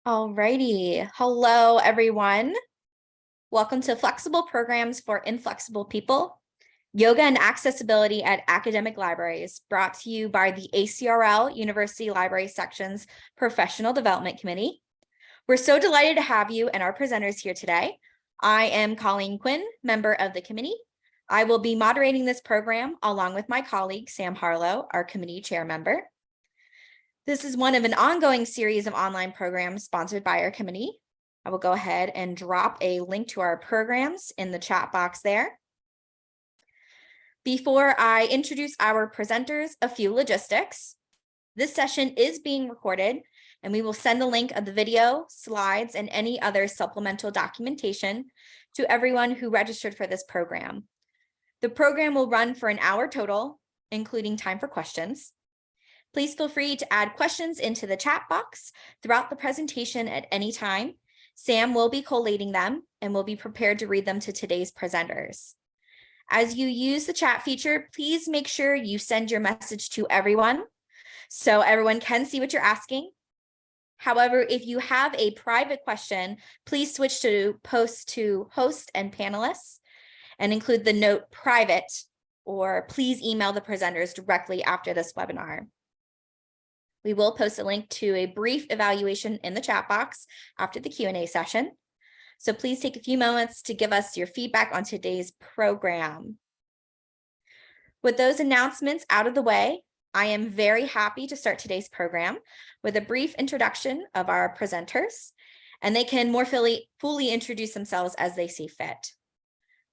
Alrighty. Hello, everyone. Welcome to Flexible Programs for Inflexible People, Yoga and Accessibility at Academic Libraries, brought to you by the ACRL University Library Section's Professional Development Committee. We're so delighted to have you and our presenters here today. I am Colleen Quinn, member of the committee. I will be moderating this program along with my colleague, Sam Harlow, our committee chair member. This is one of an ongoing series of online programs sponsored by our committee. I will go ahead and drop a link to our programs in the chat box there. Before I introduce our presenters, a few logistics. This session is being recorded, and we will send the link of the video, slides, and any other supplemental documentation to everyone who registered for this program. The program will run for an hour total, including time for questions. Please feel free to add questions into the chat box throughout the presentation at any time. Sam will be collating them and will be prepared to read them to today's presenters. As you use the chat feature, please make sure you send your message to everyone so everyone can see what you're asking. However, if you have a private question, please switch to post to host and panelists and include the note private, or please email the presenters directly after this webinar. We will post a link to a brief evaluation in the chat box after the Q&A session. So please take a few moments to give us your feedback on today's program. With those announcements out of the way, I am very happy to start today's program with a brief introduction of our presenters, and they can more fully introduce themselves as they see fit.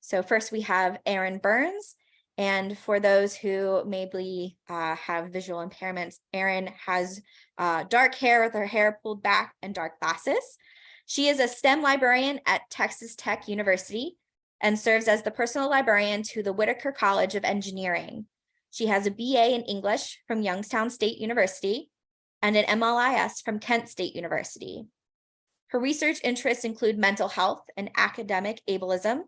So first we have Erin Burns. And for those who maybe have visual impairments, Erin has dark hair with her hair pulled back and dark glasses. She is a STEM librarian at Texas Tech University and serves as the personal librarian to the Whitaker College of Engineering. She has a BA in English from Youngstown State University and an MLIS from Kent State University. Her research interests include mental health and academic ableism,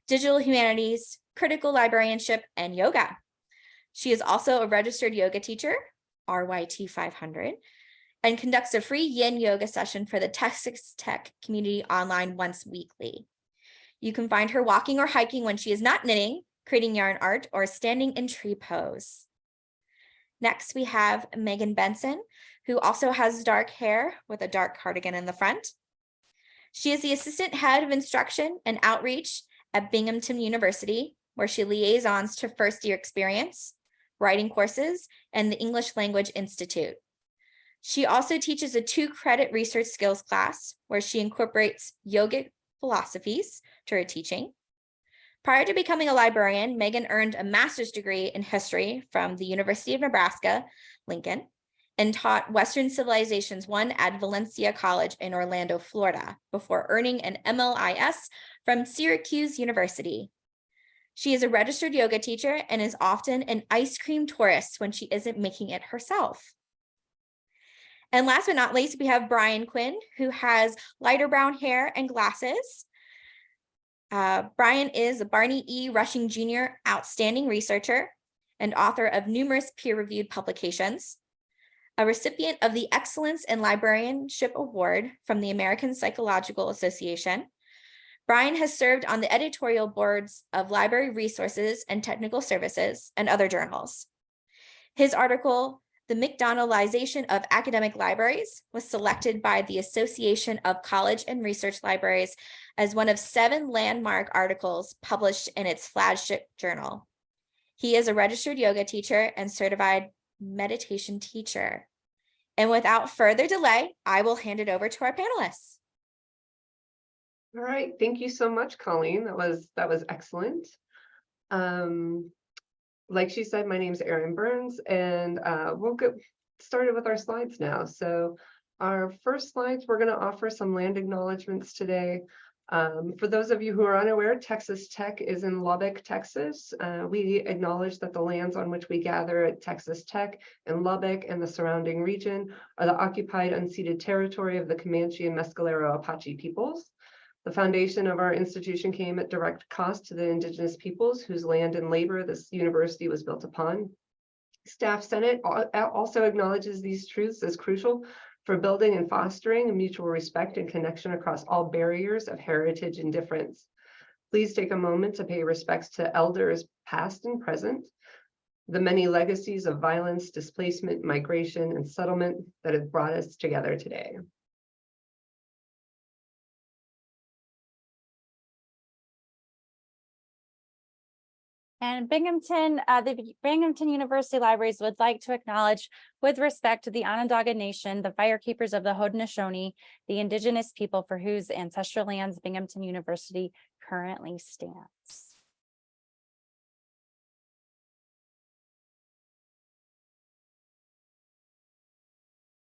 digital humanities, critical librarianship, and yoga. She is also a registered yoga teacher, RYT 500, and conducts a free yin yoga session for the Texas Tech community online once weekly. You can find her walking or hiking when she is not knitting, creating yarn art, or standing in tree pose. Next, we have Megan Benson, who also has dark hair with a dark cardigan in the front. She is the assistant head of instruction and outreach at Binghamton University, where she liaisons to first year experience, writing courses, and the English Language Institute. She also teaches a 2-credit research skills class where she incorporates yogic philosophies to her teaching. Prior to becoming a librarian, Megan earned a master's degree in history from the University of Nebraska, Lincoln, and taught Western Civilizations 1 at Valencia College in Orlando, Florida, before earning an MLIS from Syracuse University. She is a registered yoga teacher and is often an ice cream tourist when she isn't making it herself. And last but not least, we have Brian Quinn, who has lighter brown hair and glasses. Brian is a Barney E. Rushing Jr. outstanding researcher and author of numerous peer-reviewed publications, a recipient of the Excellence in Librarianship Award from the American Psychological Association. Brian has served on the editorial boards of Library Resources and Technical Services and other journals. His article, The McDonaldization of Academic Libraries, was selected by the Association of College and Research Libraries as one of 7 landmark articles published in its flagship journal. He is a registered yoga teacher and certified meditation teacher. And without further delay, I will hand it over to our panelists. All right, thank you so much, Colleen. That was excellent. Like she said, my name is Erin Burns, and we'll get started with our slides now. So our first slides, we're going to offer some land acknowledgements today. For those of you who are unaware, Texas Tech is in Lubbock, Texas. We acknowledge that the lands on which we gather at Texas Tech and Lubbock and the surrounding region are the occupied unceded territory of the Comanche and Mescalero Apache peoples. The foundation of our institution came at direct cost to the indigenous peoples whose land and labor this university was built upon. Staff Senate also acknowledges these truths as crucial for building and fostering a mutual respect and connection across all barriers of heritage and difference. Please take a moment to pay respects to elders past and present, the many legacies of violence, displacement, migration, and settlement that have brought us together today. And the Binghamton University Libraries would like to acknowledge with respect to the Onondaga Nation, the firekeepers of the Haudenosaunee, the indigenous people for whose ancestral lands Binghamton University currently stands.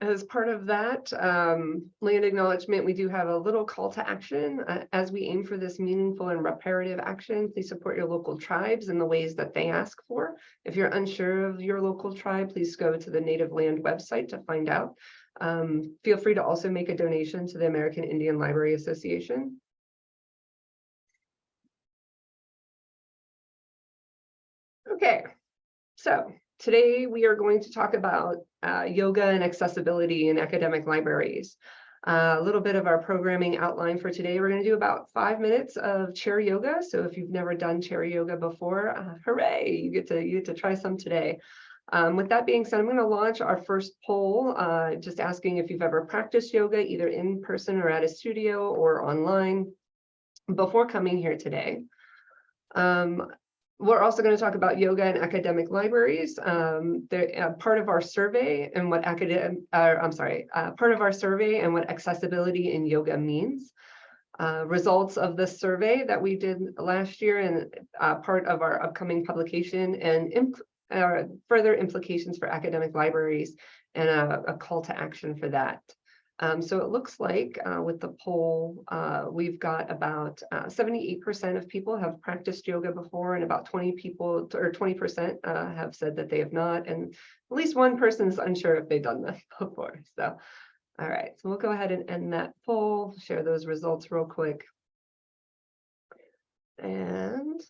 As part of that land acknowledgement, we do have a little call to action. As we aim for this meaningful and reparative action, please support your local tribes in the ways that they ask for. If you're unsure of your local tribe, please go to the Native Land website to find out. Feel free to also make a donation to the American Indian Library Association. Okay, so today we are going to talk about yoga and accessibility in academic libraries. A little bit of our programming outline for today. We're going to do about 5 minutes of chair yoga. So if you've never done chair yoga before, hooray, you get to try some today. With that being said, I'm going to launch our first poll, just asking if you've ever practiced yoga, either in person or at a studio or online before coming here today. We're also going to talk about yoga and academic libraries. They're part of our survey and what part of our survey and what accessibility in yoga means. Results of the survey that we did last year and part of our upcoming publication and further implications for academic libraries and a call to action for that. So it looks like with the poll, we've got about 78% of people have practiced yoga before, and about 20% have said that they have not, and at least one person is unsure if they've done this before. So, all right, so we'll go ahead and end that poll, share those results real quick. And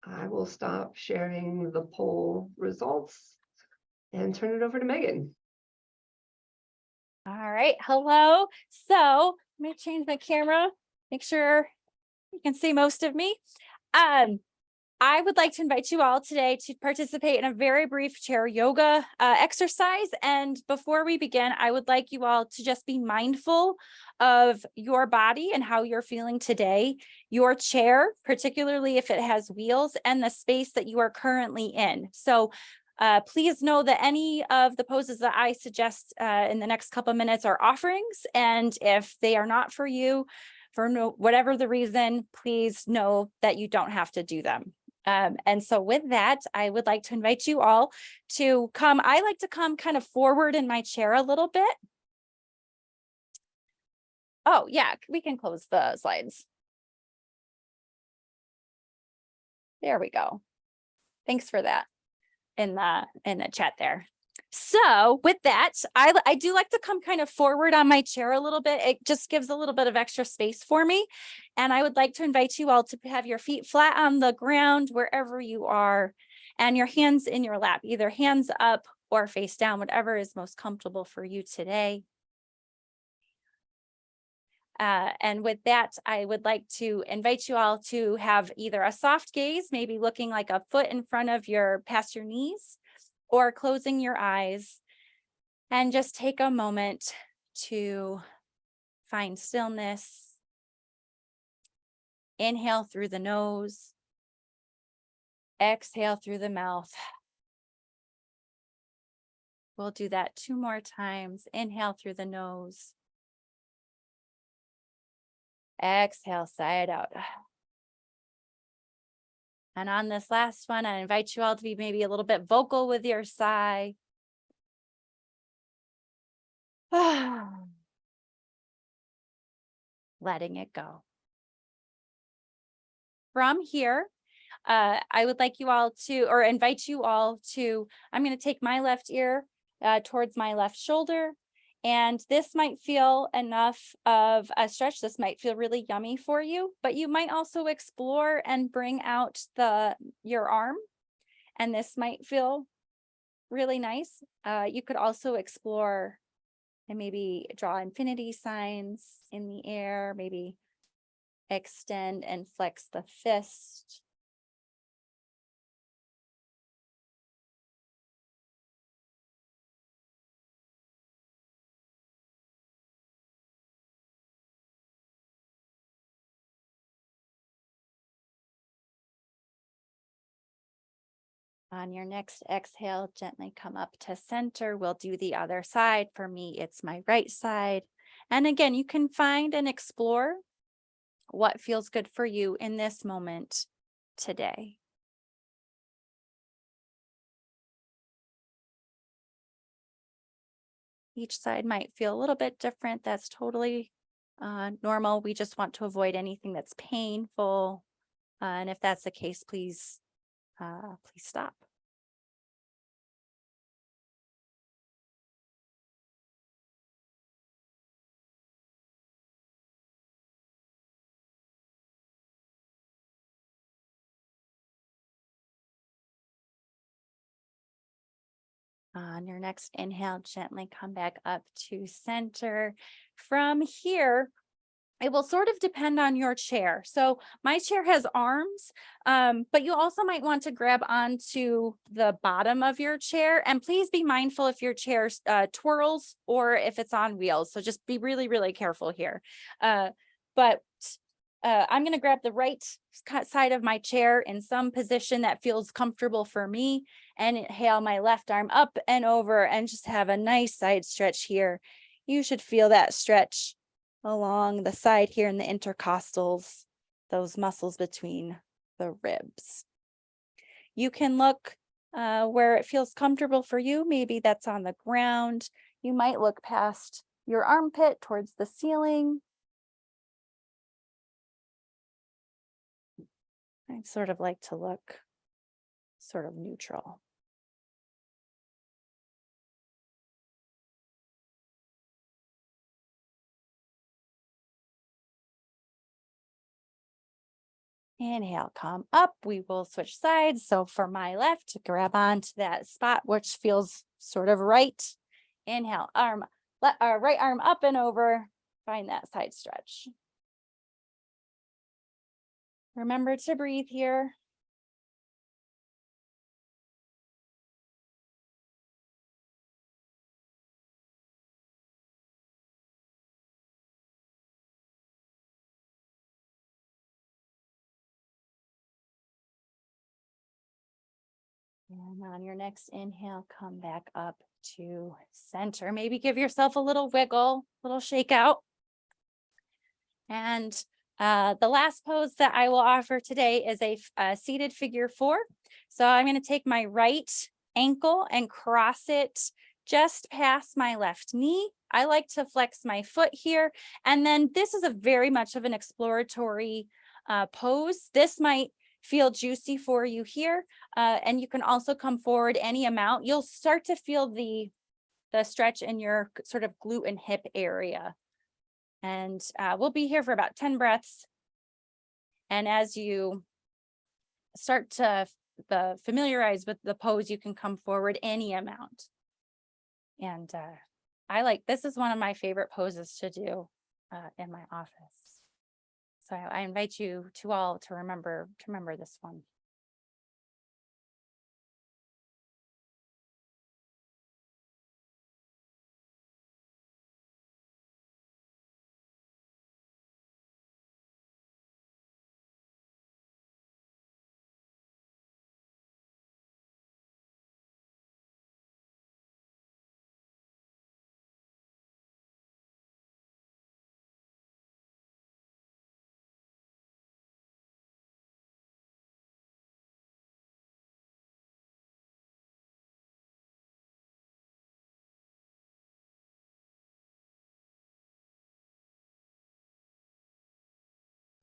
I will stop sharing the poll results and turn it over to Megan. All right, hello. So let me change my camera, make sure you can see most of me. I would like to invite you all today to participate in a very brief chair yoga exercise. And before we begin, I would like you all to just be mindful of your body and how you're feeling today, your chair, particularly if it has wheels, and the space that you are currently in. So please know that any of the poses that I suggest in the next couple of minutes are offerings. And if they are not for you, for whatever the reason, please know that you don't have to do them. And so with that, I would like to invite you all to come. I like to come kind of forward in my chair a little bit. Oh, yeah, we can close the slides. There we go. Thanks for that. In the chat there. So with that, I do like to come kind of forward on my chair a little bit. It just gives a little bit of extra space for me. And I would like to invite you all to have your feet flat on the ground wherever you are, and your hands in your lap, either hands up or face down, whatever is most comfortable for you today. And with that, I would like to invite you all to have either a soft gaze, maybe looking like a foot in front of past your knees, or closing your eyes, and just take a moment to find stillness. Inhale through the nose, exhale through the mouth. We'll do that 2 more times. Inhale through the nose. Exhale, sigh it out. And on this last one, I invite you all to be maybe a little bit vocal with your sigh. Letting it go. From here, I would like you all to, or invite you all to, I'm going to take my left ear towards my left shoulder. And this might feel enough of a stretch. This might feel really yummy for you, but you might also explore and bring out your arm. And this might feel really nice. You could also explore And maybe draw infinity signs in the air, maybe extend and flex the fist. On your next exhale, gently come up to center. We'll do the other side. For me, it's my right side. And again, you can find and explore what feels good for you in this moment today. Each side might feel a little bit different. That's totally normal. We just want to avoid anything that's painful. And if that's the case, please stop. On your next inhale, gently come back up to center. From here, it will sort of depend on your chair. So my chair has arms, but you also might want to grab onto the bottom of your chair. And please be mindful if your chair twirls or if it's on wheels. So just be really, really careful here. I'm going to grab the right side of my chair in some position that feels comfortable for me, and inhale my left arm up and over and just have a nice side stretch here. You should feel that stretch along the side here in the intercostals, those muscles between the ribs. You can look where it feels comfortable for you. Maybe that's on the ground. You might look past your armpit towards the ceiling. I'd sort of like to look sort of neutral. Inhale, come up. We will switch sides. So for my left, grab onto that spot, which feels sort of right. Inhale, right arm up and over. Find that side stretch. Remember to breathe here. And on your next inhale, come back up to center. Maybe give yourself a little wiggle, little shake out. And the last pose that I will offer today is a seated figure 4. So I'm going to take my right ankle and cross it just past my left knee. I like to flex my foot here. And then this is a very much of an exploratory pose. This might feel juicy for you here. And you can also come forward any amount. You'll start to feel the stretch in your sort of glute and hip area. And we'll be here for about 10 breaths. And as you start to familiarize with the pose, you can come forward any amount. And this is one of my favorite poses to do in my office. So I invite you to all to remember this one.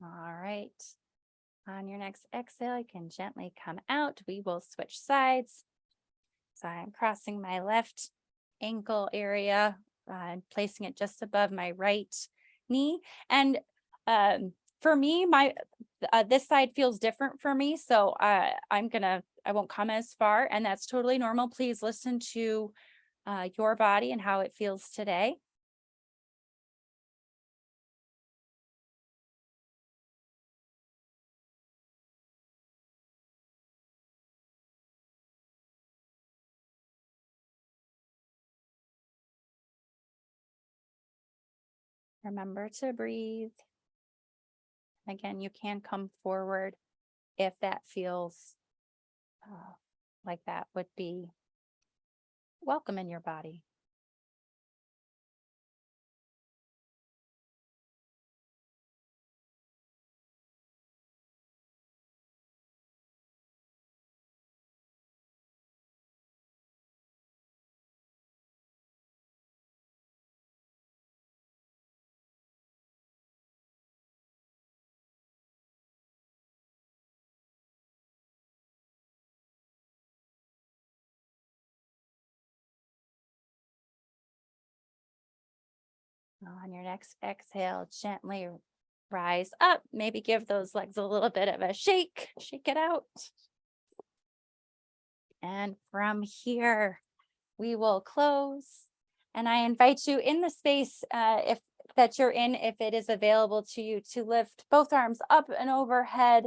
All right. On your next exhale, you can gently come out. We will switch sides. So I'm crossing my left ankle area and placing it just above my right knee. And for me, this side feels different for me. So I won't come as far, and that's totally normal. Please listen to your body and how it feels today. Remember to breathe. Again, you can come forward if that feels like that would be welcome in your body. On your next exhale, gently rise up. Maybe give those legs a little bit of a shake it out. And from here, we will close. And I invite you in the space if you're in, if it is available to you, to lift both arms up and overhead.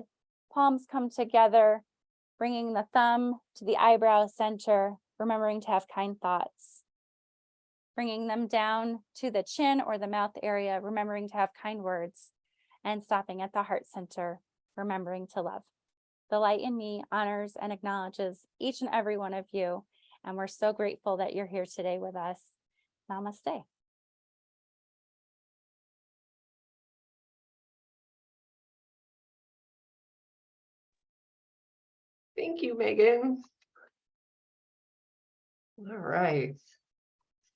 Palms come together, bringing the thumb to the eyebrow center, remembering to have kind thoughts. Bringing them down to the chin or the mouth area, remembering to have kind words, and stopping at the heart center, remembering to love. The light in me honors and acknowledges each and every one of you, and we're so grateful that you're here today with us. Namaste. Thank you, Megan. All right.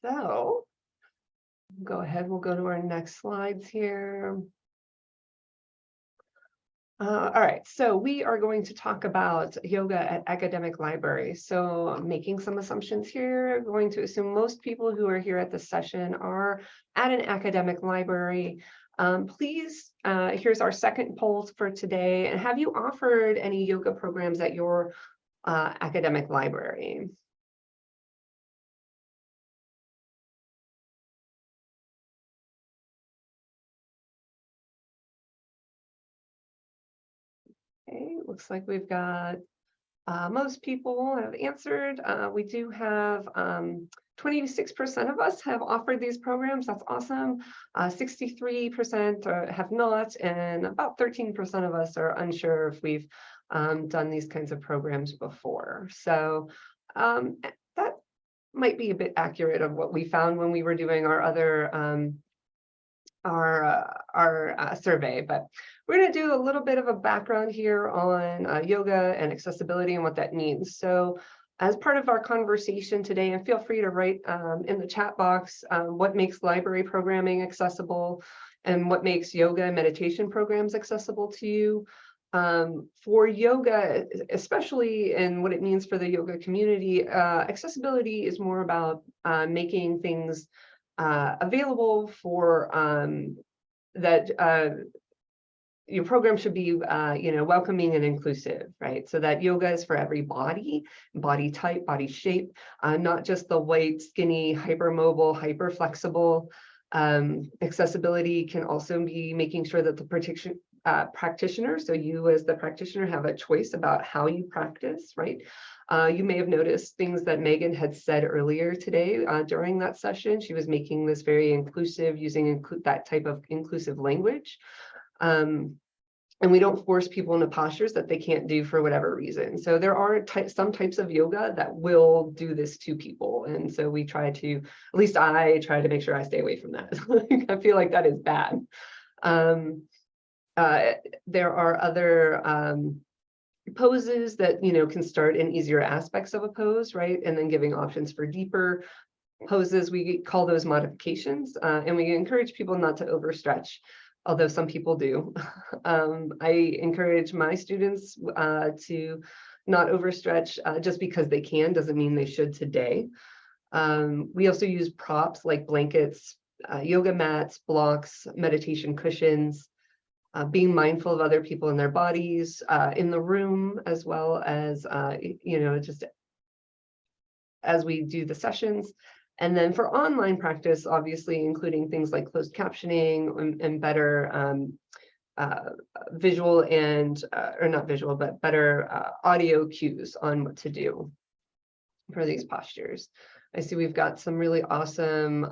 So go ahead, we'll go to our next slides here. All right, so we are going to talk about yoga at academic libraries. So I'm making some assumptions here. I'm going to assume most people who are here at this session are at an academic library. Please, here's our second poll for today. And have you offered any yoga programs at your academic library? Okay, looks like we've got most people have answered. We do have 26% of us have offered these programs. That's awesome. 63% have not, and about 13% of us are unsure if we've done these kinds of programs before. So that might be a bit accurate of what we found when we were doing our other survey, but we're going to do a little bit of a background here on yoga and accessibility and what that means. So as part of our conversation today, and feel free to write in the chat box what makes library programming accessible and what makes yoga and meditation programs accessible to you. For yoga, especially in what it means for the yoga community, accessibility is more about making things available for that your program should be welcoming and inclusive, right? So that yoga is for every body type, body shape, not just the white, skinny, hypermobile, hyper flexible. Accessibility can also be making sure that the practitioner, so you as the practitioner, have a choice about how you practice, right? You may have noticed things that Megan had said earlier today during that session. She was making this very inclusive, using that type of inclusive language. And we don't force people into postures that they can't do for whatever reason. So there are some types of yoga that will do this to people. And so we try to, at least I try to make sure I stay away from that. I feel like that is bad. There are other poses that can start in easier aspects of a pose, right? And then giving options for deeper poses. We call those modifications, and we encourage people not to overstretch, although some people do. I encourage my students to not overstretch. Just because they can doesn't mean they should today. We also use props like blankets, yoga mats, blocks, meditation cushions, being mindful of other people in their bodies, in the room, as well as, just as we do the sessions. And then for online practice, obviously including things like closed captioning and better visual and, or not visual, but better audio cues on what to do for these postures. I see we've got some really awesome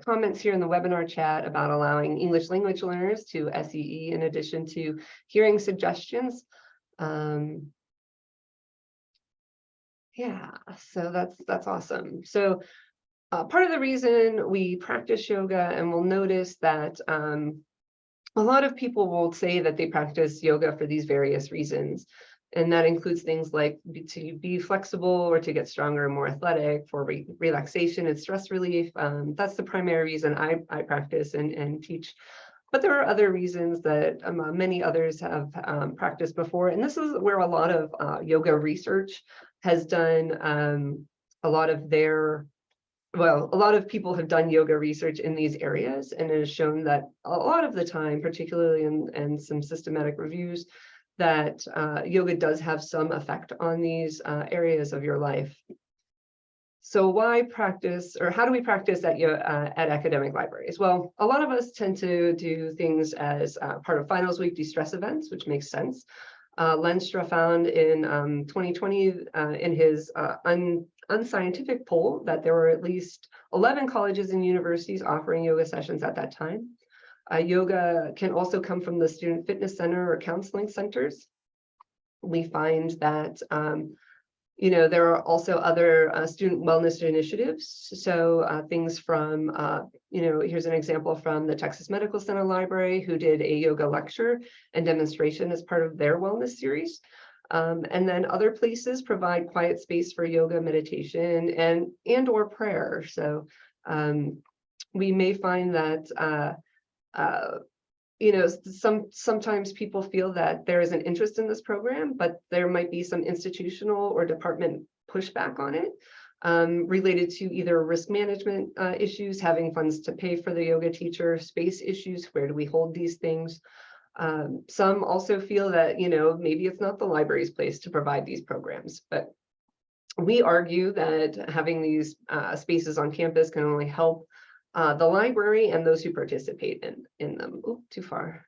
comments here in the webinar chat about allowing English language learners to SEE in addition to hearing suggestions. Yeah, so that's awesome. So part of the reason we practice yoga, and we'll notice that a lot of people will say that they practice yoga for these various reasons. And that includes things like to be flexible or to get stronger and more athletic, for relaxation and stress relief. That's the primary reason I practice and teach. But there are other reasons that many others have practiced before. And this is where a lot of yoga research has done a lot of their, well, a lot of people have done yoga research in these areas, and it has shown that a lot of the time, particularly in some systematic reviews, that yoga does have some effect on these areas of your life. So why practice, or how do we practice at academic libraries? Well, a lot of us tend to do things as part of finals week de-stress events, which makes sense. Lenstra found in 2020 in his unscientific poll that there were at least 11 colleges and universities offering yoga sessions at that time. Yoga can also come from the student fitness center or counseling centers. We find that there are also other student wellness initiatives. So things from, here's an example from the Texas Medical Center Library, who did a yoga lecture and demonstration as part of their wellness series. And then other places provide quiet space for yoga, meditation, and or prayer. So we may find that sometimes people feel that there is an interest in this program, but there might be some institutional or department pushback on it, related to either risk management issues, having funds to pay for the yoga teacher, space issues, where do we hold these things? Some also feel that, maybe it's not the library's place to provide these programs, but we argue that having these spaces on campus can only help the library and those who participate in them. Ooh, too far.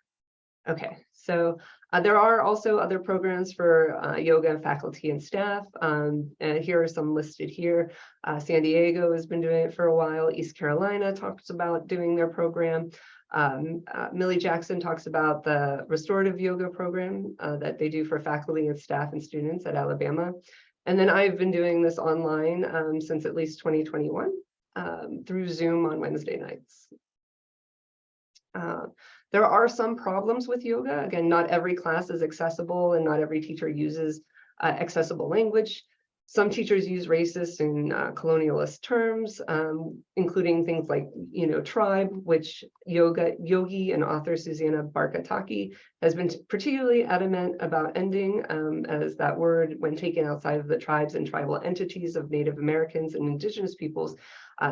Okay, so there are also other programs for yoga faculty and staff. And here are some listed here. San Diego has been doing it for a while. East Carolina talks about doing their program. Millie Jackson talks about the restorative yoga program that they do for faculty and staff and students at Alabama. And then I've been doing this online since at least 2021. Through Zoom on Wednesday nights. There are some problems with yoga. Again, not every class is accessible and not every teacher uses accessible language. Some teachers use racist and colonialist terms, including things like, tribe, which yogi and author Susanna Barkataki has been particularly adamant about ending, as that word, when taken outside of the tribes and tribal entities of Native Americans and indigenous peoples,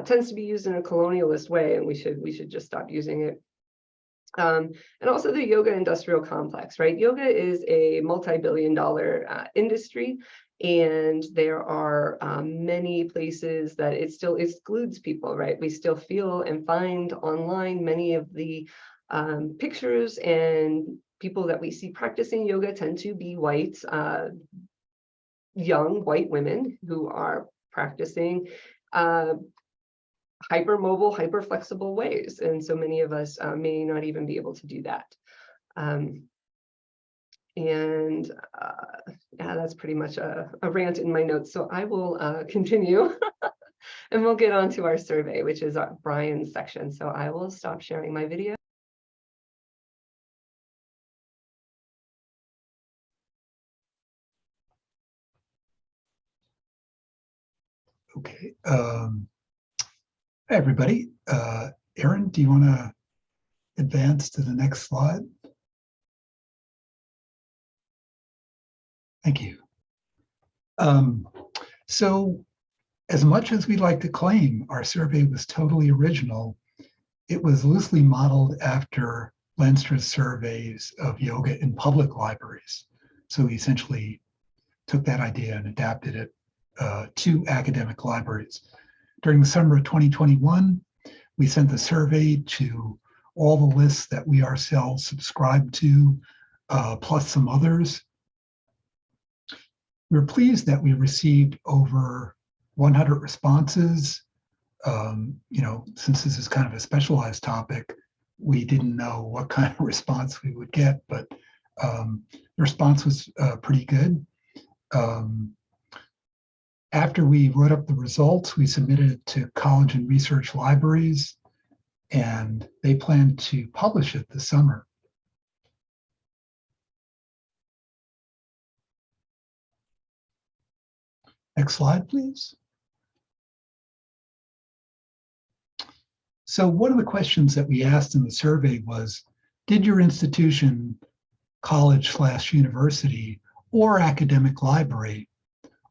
tends to be used in a colonialist way, and we should just stop using it. And also the yoga industrial complex, right? Yoga is a multi-billion-dollar industry, and there are many places that it still excludes people, right? We still feel and find online many of the pictures and people that we see practicing yoga tend to be white, young white women who are practicing hypermobile, hyper-flexible ways. And so many of us may not even be able to do that. Yeah, that's pretty much a rant in my notes. So I will continue and we'll get on to our survey, which is Brian's section. So I will stop sharing my video. Okay. Hi, everybody. Erin, do you want to advance to the next slide? Thank you. So as much as we'd like to claim our survey was totally original, it was loosely modeled after Lenstra's surveys of yoga in public libraries. So we essentially took that idea and adapted it to academic libraries. During the summer of 2021, we sent the survey to all the lists that we ourselves subscribed to, plus some others. We're pleased that we received over 100 responses since this is kind of a specialized topic, we didn't know what kind of response we would get, but the response was pretty good. After we wrote up the results, we submitted it to college and research libraries, and they plan to publish it this summer. Next slide, please. So one of the questions that we asked in the survey was, did your institution, college/university, or academic library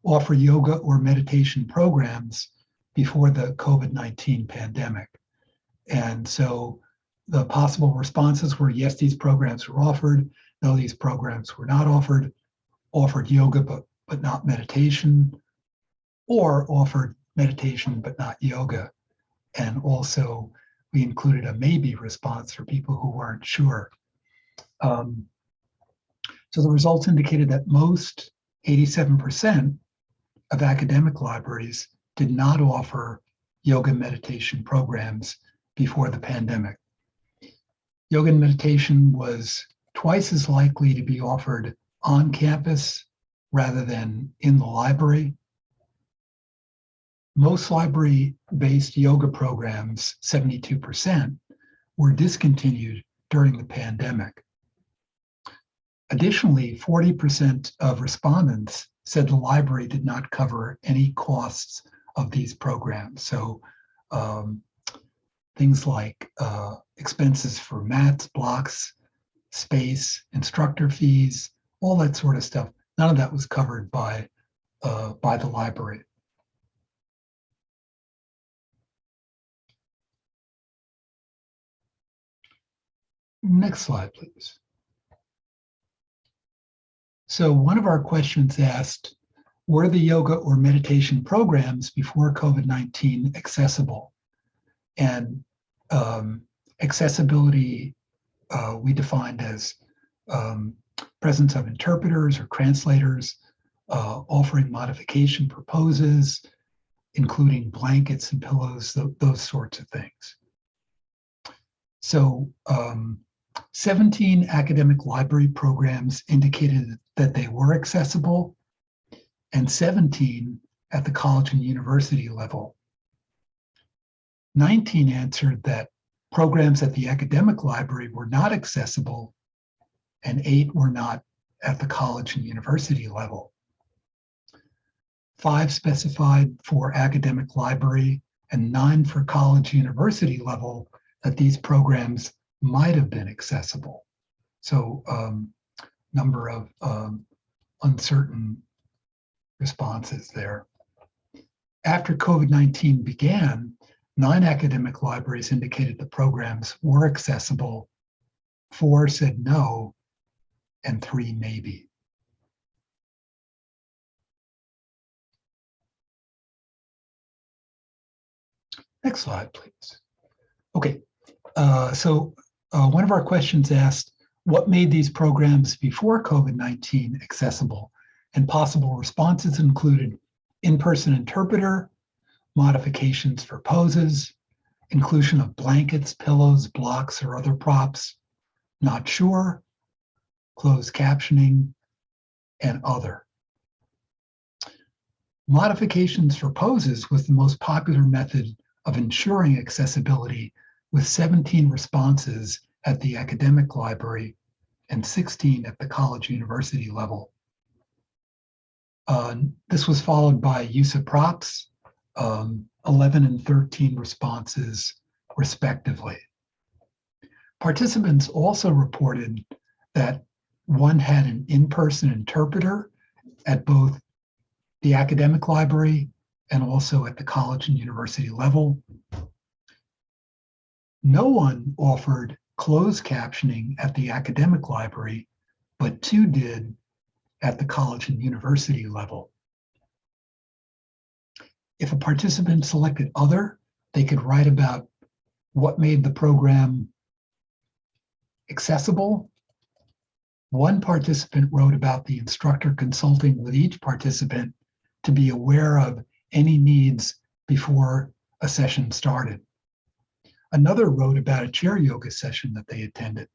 offer yoga or meditation programs before the COVID-19 pandemic? And so the possible responses were, yes, these programs were offered. No, these programs were not offered. Offered yoga, but not meditation, or offered meditation, but not yoga. And also we included a maybe response for people who weren't sure. So the results indicated that most, 87%, of academic libraries did not offer yoga and meditation programs before the pandemic. Yoga and meditation was twice as likely to be offered on campus rather than in the library. Most library-based yoga programs, 72%, were discontinued during the pandemic. Additionally, 40% of respondents said the library did not cover any costs of these programs. So things like expenses for mats, blocks, space, instructor fees, all that sort of stuff. None of that was covered by the library. Next slide, please. So one of our questions asked, were the yoga or meditation programs before COVID-19 accessible? And accessibility we defined as presence of interpreters or translators, offering modification for poses, including blankets and pillows, those sorts of things. So 17 academic library programs indicated that they were accessible, and 17 at the college and university level. 19 answered that programs at the academic library were not accessible, and 8 were not at the college and university level. 5 specified for academic library and 9 for college university level that these programs might have been accessible. So number of uncertain responses there. After COVID-19 began, 9 academic libraries indicated the programs were accessible, 4 said no, and 3 maybe. Next slide, please. Okay, so one of our questions asked, what made these programs before COVID-19 accessible? And possible responses included in-person interpreter, modifications for poses, inclusion of blankets, pillows, blocks, or other props, not sure, closed captioning, and other. Modifications for poses was the most popular method of ensuring accessibility, with 17 responses at the academic library and 16 at the college university level. This was followed by use of props, 11 and 13 responses respectively. Participants also reported that one had an in-person interpreter at both the academic library and also at the college and university level. No one offered closed captioning at the academic library, but 2 did at the college and university level. If a participant selected other, they could write about what made the program accessible. One participant wrote about the instructor consulting with each participant to be aware of any needs before a session started. Another wrote about a chair yoga session that they attended.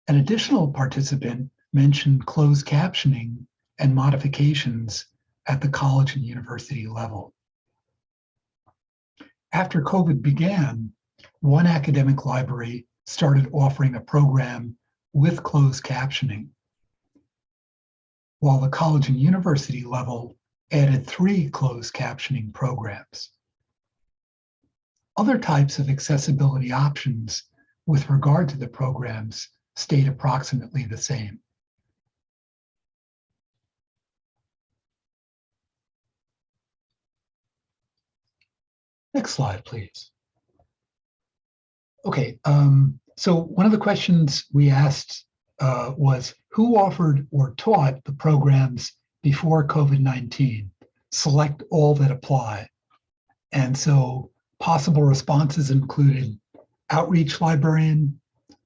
An additional participant mentioned closed captioning and modifications at the college and university level. After COVID began, one academic library started offering a program with closed captioning, while the college and university level added 3 closed captioning programs. Other types of accessibility options with regard to the programs stayed approximately the same. Next slide, please. Okay, so one of the questions we asked was, who offered or taught the programs before COVID-19? Select all that apply. And so possible responses included outreach librarian,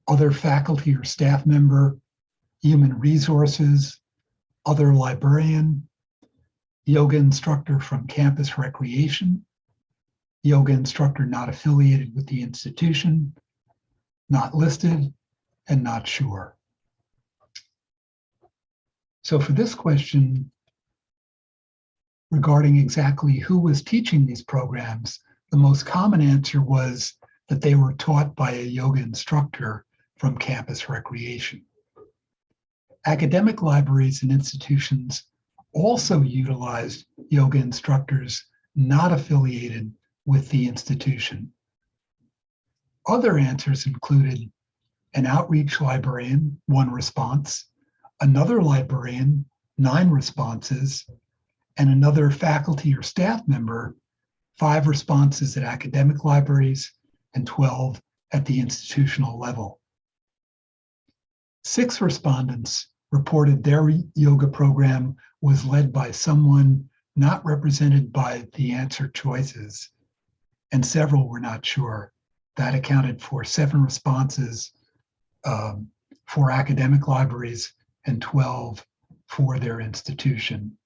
other faculty or staff member, human resources, other librarian, yoga instructor from campus recreation, yoga instructor not affiliated with the institution, not listed, and not sure. So for this question, regarding exactly who was teaching these programs, the most common answer was that they were taught by a yoga instructor from campus recreation. Academic libraries and institutions also utilized yoga instructors not affiliated with the institution. Other answers included an outreach librarian, 1 response, another librarian, 9 responses, and another faculty or staff member, 5 responses at academic libraries and 12 at the institutional level. 6 respondents reported their yoga program was led by someone not represented by the answer choices, and several were not sure. That accounted for 7 responses for academic libraries and 12 for their institution.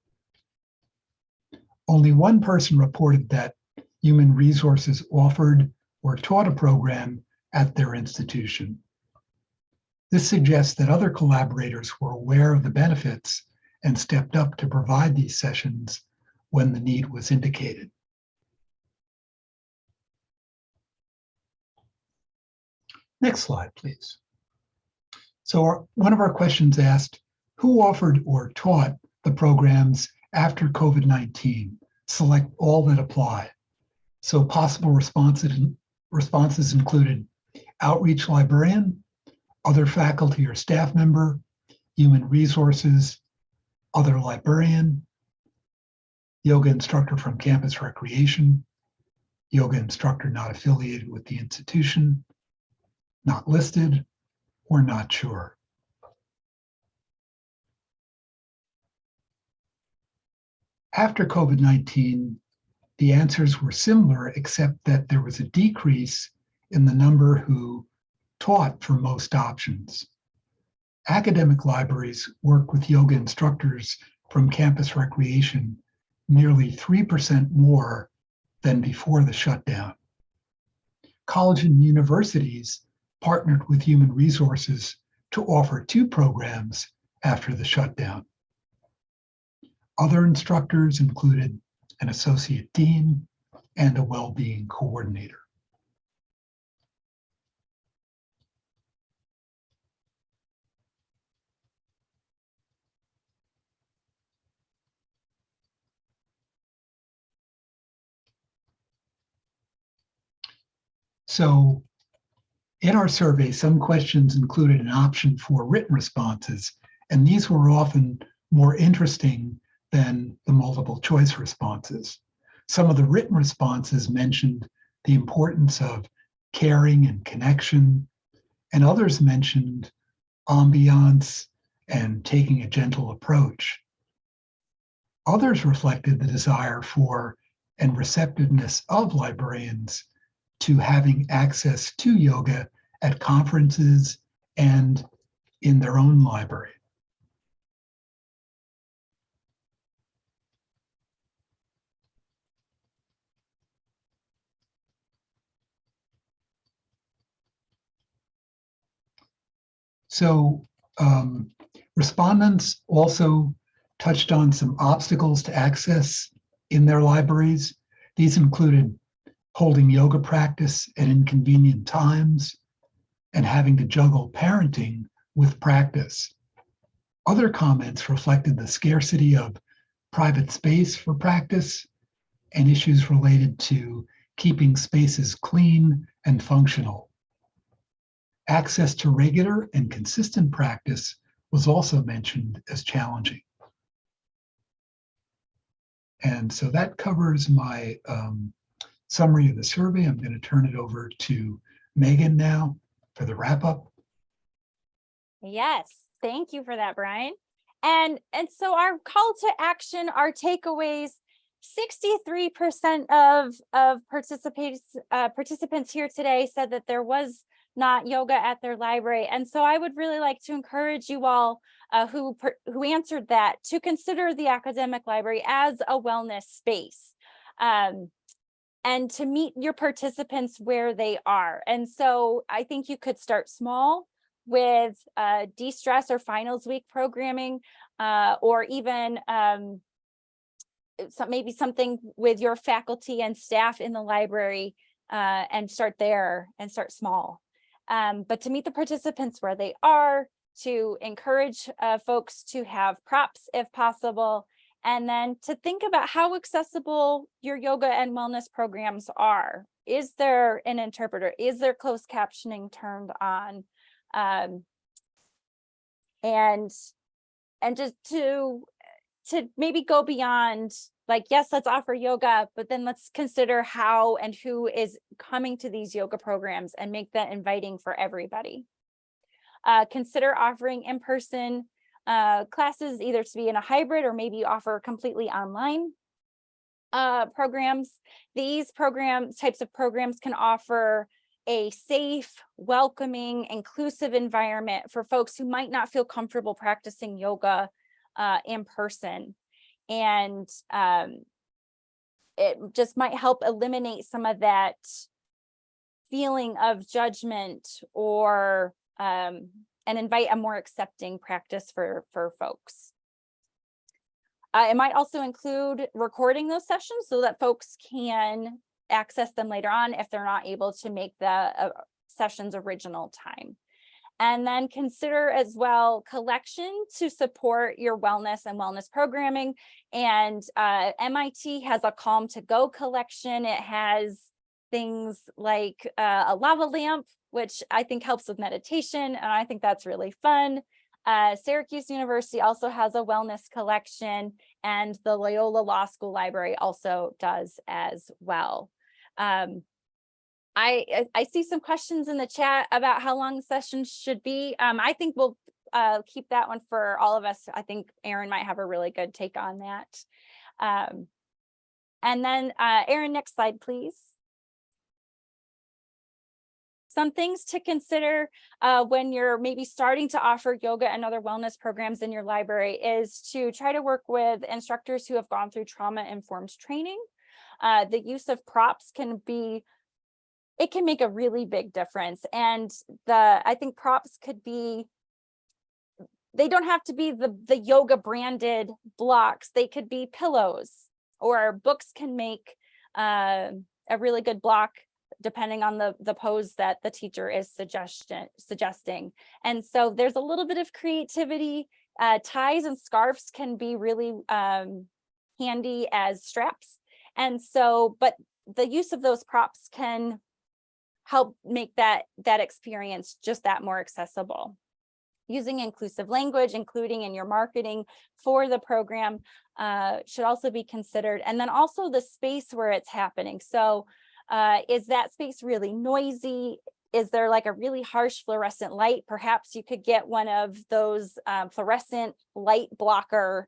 Only 1 person reported that human resources offered or taught a program at their institution. This suggests that other collaborators were aware of the benefits and stepped up to provide these sessions when the need was indicated. Next slide, please. So one of our questions asked, who offered or taught the programs after COVID-19? Select all that apply. So possible responses included outreach librarian, other faculty or staff member, human resources, other librarian, yoga instructor from campus recreation, yoga instructor not affiliated with the institution, not listed, or not sure. After COVID-19, the answers were similar, except that there was a decrease in the number who taught for most options. Academic libraries work with yoga instructors from campus recreation nearly 3% more than before the shutdown. College and universities partnered with human resources to offer 2 programs after the shutdown. Other instructors included an associate dean and a well-being coordinator. So in our survey, some questions included an option for written responses, and these were often more interesting than the multiple choice responses. Some of the written responses mentioned the importance of caring and connection, and others mentioned ambiance and taking a gentle approach. Others reflected the desire for and receptiveness of librarians to having access to yoga at conferences and in their own library. So respondents also touched on some obstacles to access in their libraries. These included holding yoga practice at inconvenient times and having to juggle parenting with practice. Other comments reflected the scarcity of private space for practice and issues related to keeping spaces clean and functional. Access to regular and consistent practice was also mentioned as challenging. And so that covers my summary of the survey. I'm going to turn it over to Megan now for the wrap up. Yes, thank you for that, Brian. And so our call to action, our takeaways, 63% of participants here today said that there was not yoga at their library. And so I would really like to encourage you all who answered that to consider the academic library as a wellness space. And to meet your participants where they are. And so I think you could start small with de-stress or finals week programming, or even maybe something with your faculty and staff in the library, and start there and start small. But to meet the participants where they are, to encourage folks to have props if possible, and then to think about how accessible your yoga and wellness programs are. Is there an interpreter? Is there closed captioning turned on? And just to maybe go beyond, like, yes, let's offer yoga, but then let's consider how and who is coming to these yoga programs and make that inviting for everybody. Consider offering in-person classes, either to be in a hybrid or maybe offer completely online programs. These types of programs can offer a safe, welcoming, inclusive environment for folks who might not feel comfortable practicing yoga in person. And it just might help eliminate some of that feeling of judgment, or and invite a more accepting practice for folks. It might also include recording those sessions so that folks can access them later on if they're not able to make the session's original time. And then consider as well collection to support your wellness and wellness programming. And MIT has a Calm to Go collection. It has things like a lava lamp, which I think helps with meditation, and I think that's really fun. Syracuse University also has a wellness collection, and the Loyola Law School Library also does as well. I see some questions in the chat about how long sessions should be. I think we'll keep that one for all of us. I think Erin might have a really good take on that. And then Erin, next slide, please. Some things to consider when you're maybe starting to offer yoga and other wellness programs in your library is to try to work with instructors who have gone through trauma-informed training. The use of props can make a really big difference. And I think props could be, they don't have to be the yoga branded blocks. They could be pillows, or books can make a really good block depending on the pose that the teacher is suggesting. And so there's a little bit of creativity. Ties and scarves can be really handy as straps. And so, but the use of those props can help make that experience just that more accessible. Using inclusive language, including in your marketing for the program, should also be considered. And then also the space where it's happening. So is that space really noisy? Is there like a really harsh fluorescent light? Perhaps you could get one of those fluorescent light blocker.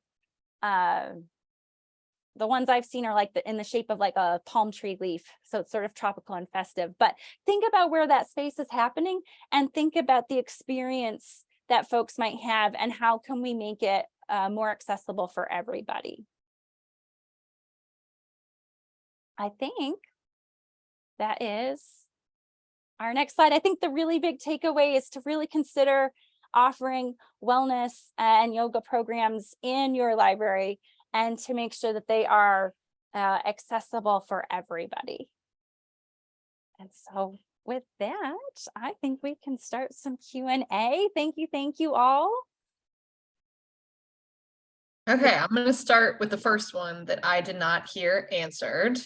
The ones I've seen are like in the shape of like a palm tree leaf. So it's sort of tropical and festive. But think about where that space is happening and think about the experience that folks might have and how can we make it more accessible for everybody. I think that is our next slide. I think the really big takeaway is to really consider offering wellness and yoga programs in your library, and to make sure that they are accessible for everybody. And so with that, I think we can start some Q&A. Thank you all. Okay, I'm going to start with the first one that I did not hear answered.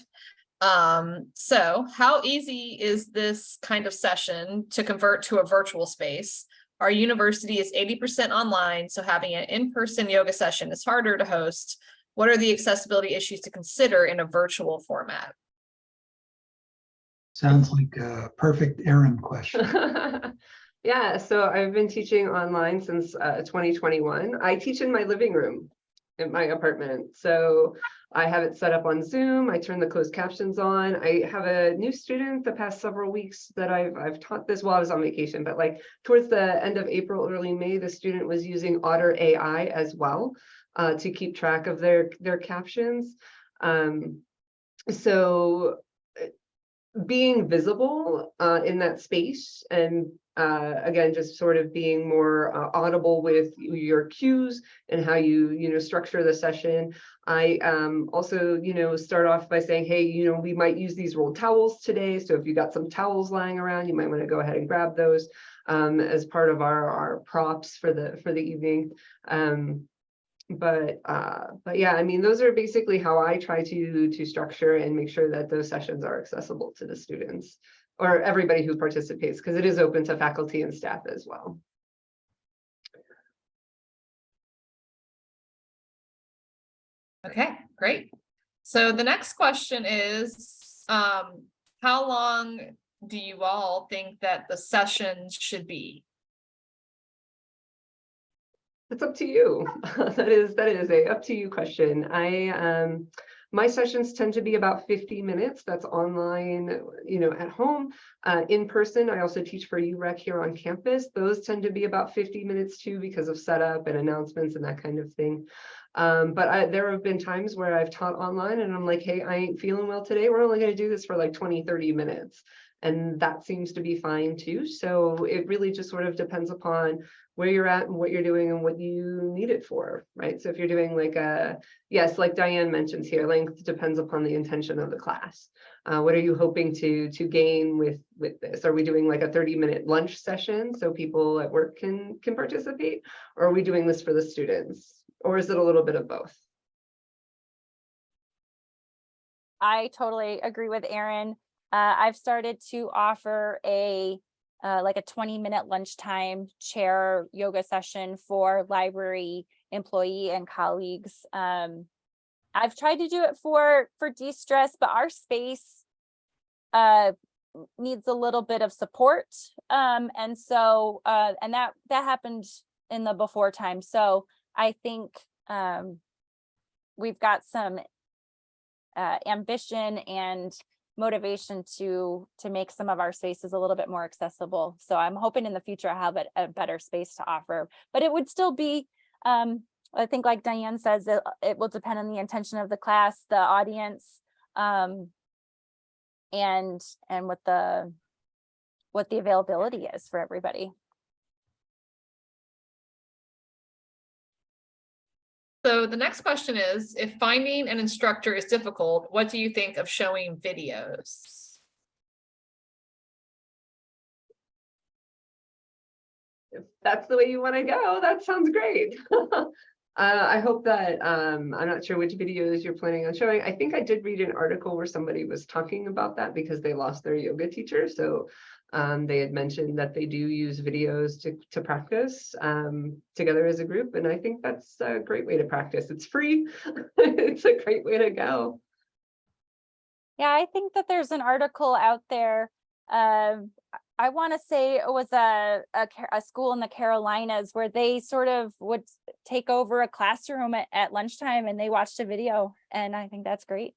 So how easy is this kind of session to convert to a virtual space? Our university is 80% online, so having an in-person yoga session is harder to host. What are the accessibility issues to consider in a virtual format? Sounds like a perfect Erin question. Yeah, so I've been teaching online since 2021. I teach in my living room in my apartment. So I have it set up on Zoom. I turn the closed captions on. I have a new student the past several weeks that I've taught this while I was on vacation, but like towards the end of April, early May, the student was using Otter AI as well to keep track of their captions. So being visible in that space, and again, just sort of being more audible with your cues and how you structure the session. I also start off by saying, hey, we might use these rolled towels today, so if you got some towels lying around, you might want to go ahead and grab those as part of our props for the evening. But yeah, I mean, those are basically how I try to structure and make sure that those sessions are accessible to the students or everybody who participates, because it is open to faculty and staff as well. Okay, great. So the next question is, how long do you all think that the sessions should be? It's up to you. That is a up to you question. My sessions tend to be about 50 minutes. That's online, at home. In person, I also teach for UREC here on campus. Those tend to be about 50 minutes too, because of setup and announcements and that kind of thing. But there have been times where I've taught online and I'm like, hey, I ain't feeling well today. We're only going to do this for like 20-30 minutes. And that seems to be fine too. So it really just sort of depends upon where you're at and what you're doing and what you need it for, right? So if you're doing like yes, like Diane mentions here, length depends upon the intention of the class. What are you hoping to gain with this? Are we doing like a 30-minute lunch session so people at work can participate? Or are we doing this for the students? Or is it a little bit of both? I totally agree with Erin. I've started to offer like a 20-minute lunchtime chair yoga session for library employee and colleagues. I've tried to do it for de-stress, but our space needs a little bit of support. And so, and that happened in the before time. So I think we've got some ambition and motivation to make some of our spaces a little bit more accessible. So I'm hoping in the future I'll have a better space to offer, but it would still be, I think like Diane says, it will depend on the intention of the class, the audience, and what the availability is for everybody. So the next question is, if finding an instructor is difficult, what do you think of showing videos? If that's the way you want to go, that sounds great. I hope that, I'm not sure which videos you're planning on showing. I think I did read an article where somebody was talking about that because they lost their yoga teacher. So they had mentioned that they do use videos to practice together as a group. And I think that's a great way to practice. It's free. It's a great way to go. Yeah, I think that there's an article out there. I want to say it was a school in the Carolinas where they sort of would take over a classroom at lunchtime and they watched a video. And I think that's great.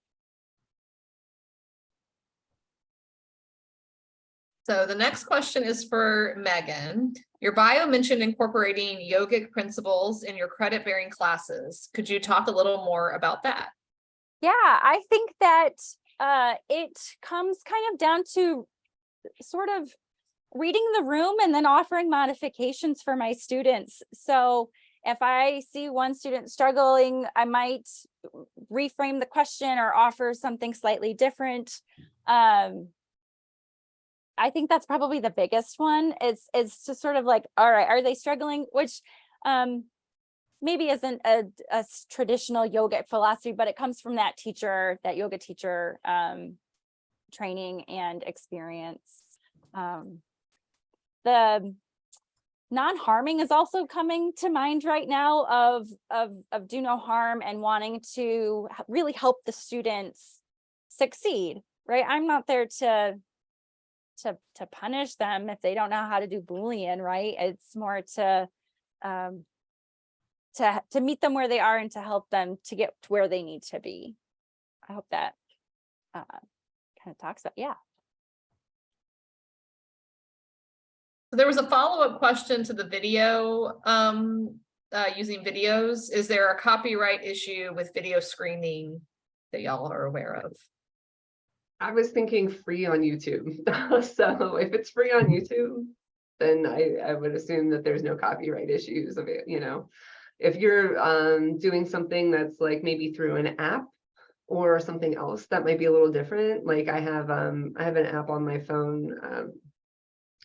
So the next question is for Megan. Your bio mentioned incorporating yogic principles in your credit-bearing classes. Could you talk a little more about that? Yeah, I think that it comes kind of down to sort of reading the room and then offering modifications for my students. So if I see one student struggling, I might reframe the question or offer something slightly different. I think that's probably the biggest one. It's just sort of like, all right, are they struggling? Which maybe isn't a traditional yogic philosophy, but it comes from that teacher, that yoga teacher training and experience. The non-harming is also coming to mind right now of do no harm and wanting to really help the students succeed, right? I'm not there to punish them if they don't know how to do Boolean, right? It's more to meet them where they are and to help them to get to where they need to be. I hope that kind of talks about, yeah. There was a follow-up question to the video, using videos. Is there a copyright issue with video screening that y'all are aware of? I was thinking free on YouTube. So if it's free on YouTube, then I would assume that there's no copyright issues of it, you know. If you're doing something that's like maybe through an app or something else, that might be a little different. Like I have an app on my phone.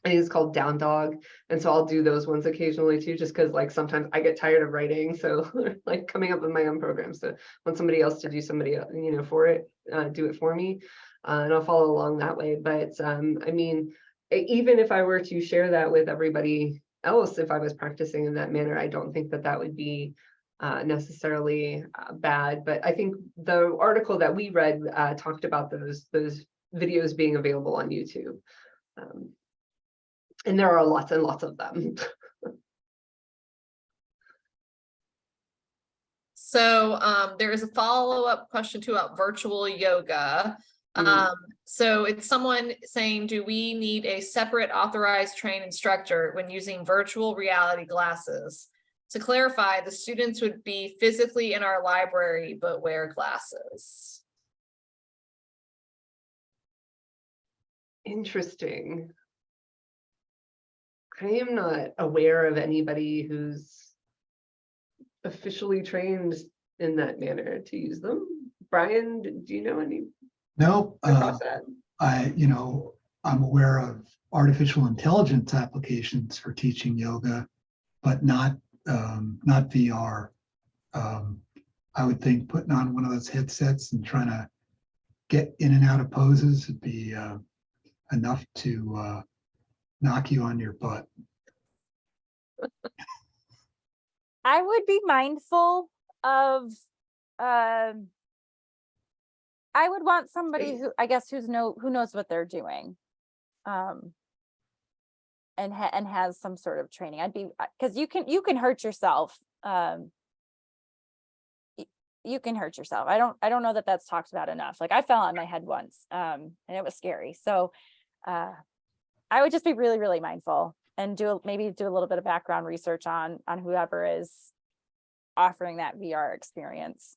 It's called Down Dog, and so I'll do those ones occasionally too, just because like sometimes I get tired of writing, so like coming up with my own program. So want somebody else to do somebody, you know, for it, do it for me, and I'll follow along that way. But I mean, even if I were to share that with everybody else, if I was practicing in that manner, I don't think that that would be necessarily bad. But I think the article that we read talked about those videos being available on YouTube. And there are lots and lots of them. So there is a follow-up question too about virtual yoga. So it's someone saying, do we need a separate authorized trained instructor when using virtual reality glasses? To clarify, the students would be physically in our library, but wear glasses. Interesting. I am not aware of anybody who's officially trained in that manner to use them. Brian, do you know any? No, Across that? I'm aware of artificial intelligence applications for teaching yoga, but not VR. I would think putting on one of those headsets and trying to get in and out of poses would be enough to knock you on your butt. I would be mindful of I would want somebody who, I guess, who knows what they're doing, and has some sort of training. I'd be, because you can hurt yourself. You can hurt yourself. I don't know that that's talked about enough. Like I fell on my head once, and it was scary. So I would just be really, really mindful and maybe do a little bit of background research on whoever is offering that VR experience.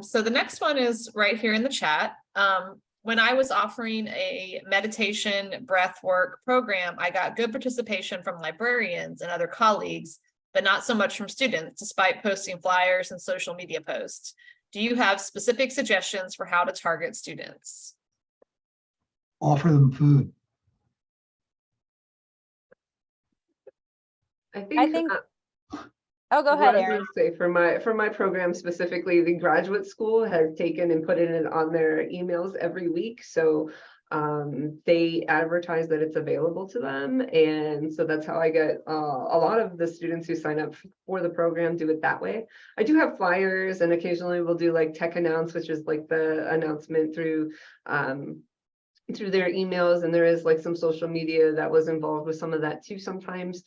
So the next one is right here in the chat. When I was offering a meditation breathwork program, I got good participation from librarians and other colleagues, but not so much from students, despite posting flyers and social media posts. Do you have specific suggestions for how to target students? Offer them food. I think Oh, go ahead, Erin. Say for my program specifically, the graduate school has taken and put it on their emails every week. So they advertise that it's available to them. And so that's how I get a lot of the students who sign up for the program do it that way. I do have flyers, and occasionally we'll do like tech announce, which is like the announcement through their emails. And there is like some social media that was involved with some of that too sometimes.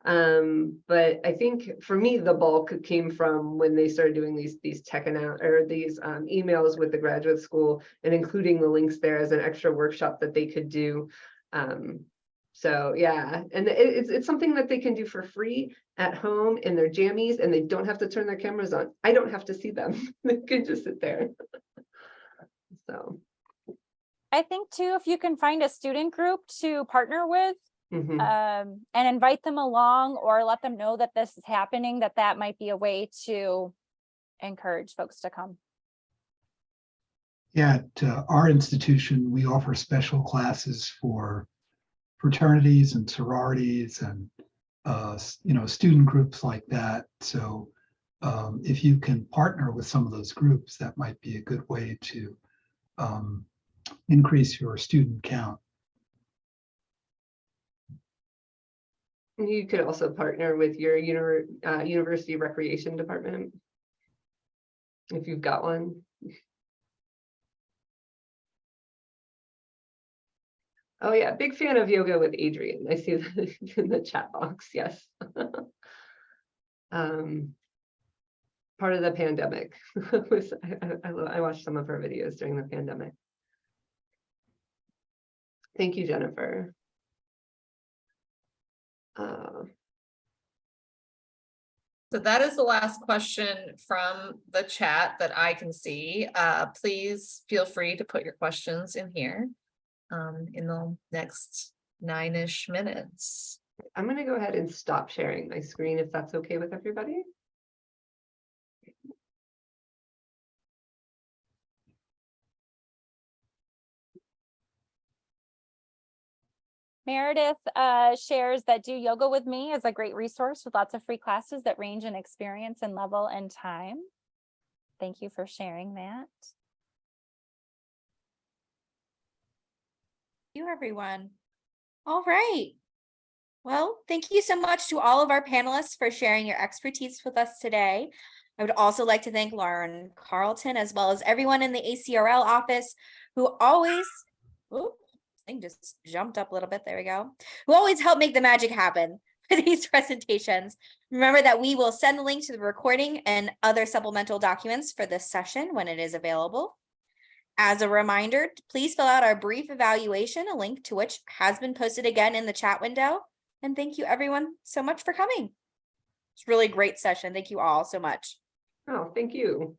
But I think for me, the bulk came from when they started doing these tech emails with the graduate school and including the links there as an extra workshop that they could do. So yeah, and it's something that they can do for free at home in their jammies, and they don't have to turn their cameras on. I don't have to see them. They can just sit there. So. I think too, if you can find a student group to partner with, Mhm. and invite them along or let them know that this is happening, that might be a way to encourage folks to come. Yeah, at our institution, we offer special classes for fraternities and sororities and student groups like that. So if you can partner with some of those groups, that might be a good way to increase your student count. You could also partner with your university recreation department if you've got one. Oh yeah, big fan of yoga with Adrian. I see that in the chat box. Yes. Part of the pandemic. I watched some of her videos during the pandemic. Thank you, Jennifer. So that is the last question from the chat that I can see. Please feel free to put your questions in here in the next 9-ish minutes. I'm going to go ahead and stop sharing my screen if that's okay with everybody. Meredith shares that Do Yoga With Me is a great resource with lots of free classes that range in experience and level and time. Thank you for sharing that. Thank you, everyone. All right. Well, thank you so much to all of our panelists for sharing your expertise with us today. I would also like to thank Lauren Carlton, as well as everyone in the ACRL office who always, thing just jumped up a little bit, there we go, who always help make the magic happen for these presentations. Remember that we will send the link to the recording and other supplemental documents for this session when it is available. As a reminder, please fill out our brief evaluation, a link to which has been posted again in the chat window. And thank you everyone so much for coming. It's really great session. Thank you all so much. Oh, thank you.